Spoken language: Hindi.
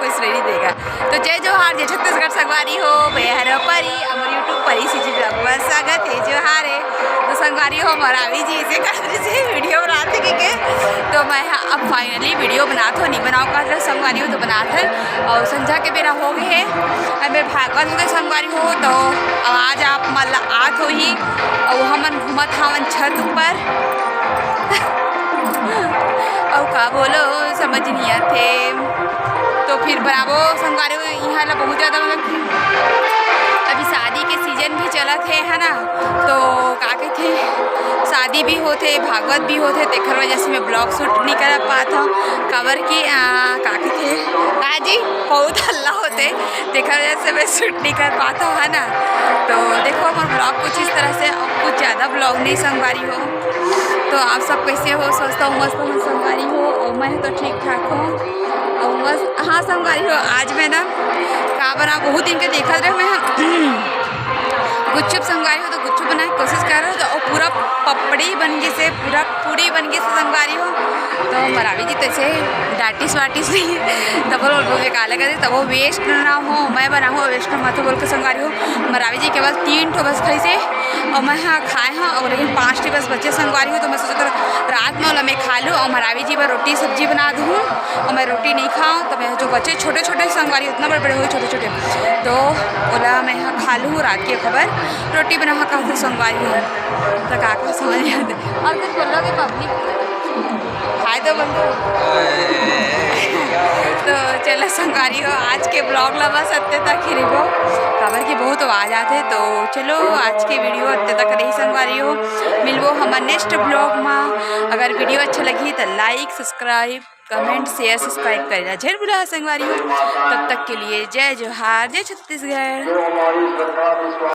कुछ नहीं देगा। तो जय जोहार, जय छत्तीसगढ़ संगवारी हो बेहर परी हमारे यूट्यूब पर इसी जी ब्लॉग में स्वागत है। जोहार है तो संगवारी हो मरावी जी से कर से वीडियो बनाते के तो मैं अब फाइनली वीडियो बनाते हो नहीं बनाओ कर संगवारी हो तो बनाते और संझा के बेरा हो गए है अब मेरे भागवत हो गए संगवारी हो तो आज आप मतलब आत हो ही और हमन घूमत हवन छत ऊपर और का बोलो समझ नहीं आते तो फिर बनाबो संगवारी यहाँ ला बहुत ज़्यादा मतलब अभी शादी के सीजन भी चलत है ना तो का कहते शादी भी होते भागवत भी होते तेखर वजह से मैं ब्लॉग शूट नहीं कर पाता कवर की का कहते जी बहुत हल्ला होते तेखर वजह से मैं शूट नहीं कर पाता हूँ है ना। तो देखो हमारा ब्लॉग कुछ इस तरह से कुछ ज़्यादा ब्लॉग नहीं संगवारी हो तो आप सब कैसे हो सोचता हूँ मस्त हूँ संगवारी हो और मैं तो ठीक ठाक हूँ और मस्त हाँ संगवारी हो। आज मैं ना का बना बहुत दिन के देखा रहे मैं गुच्छुप संगवारी हो तो गुच्छुप बनाने की कोशिश कर रहा हूँ तो और पूरा पपड़ी बन गई से पूरा पूरी बन गई से संगवारी हो तो मरावी जी तैसे डाटिस वाटिस नहीं तब बोल के काले कर तब वो वेस्ट ना हो मैं बना हो वेस्ट ना मत बोल के संगवारी हो। मरावी जी केवल 3 ठो बस खाई से और मैं हाँ खाए हाँ और लेकिन 5 ठो बस बच्चे संगवारी हो तो मैं सोचा रात में वाला मैं खा लूँ और मरावी जी पर रोटी सब्जी बना दूँ और मैं रोटी नहीं खाऊँ तो मैं जो बच्चे छोटे छोटे संगवारी उतना बड़े बड़े हुए छोटे छोटे तो बोला मैं यहाँ खा लूँ रात की खबर रोटी बना कहा संगवारी हो तो काका समझ आते और कुछ बोलो कि पब्लिक खाए तो बंद तो चलो संगवारी हो आज के ब्लॉग लगा सत्य तक ही रहो खबर की बहुत आवाज़ आते तो चलो आज के वीडियो अत्य तक रही संगवारी हो मिलवो हमारे नेक्स्ट ब्लॉग में। अगर वीडियो अच्छा लगी तो like subscribe comment share subscribe करेगा जरूर बुला संगवारी हो। तब तक के लिए जय जोहार जय छत्तीसगढ़।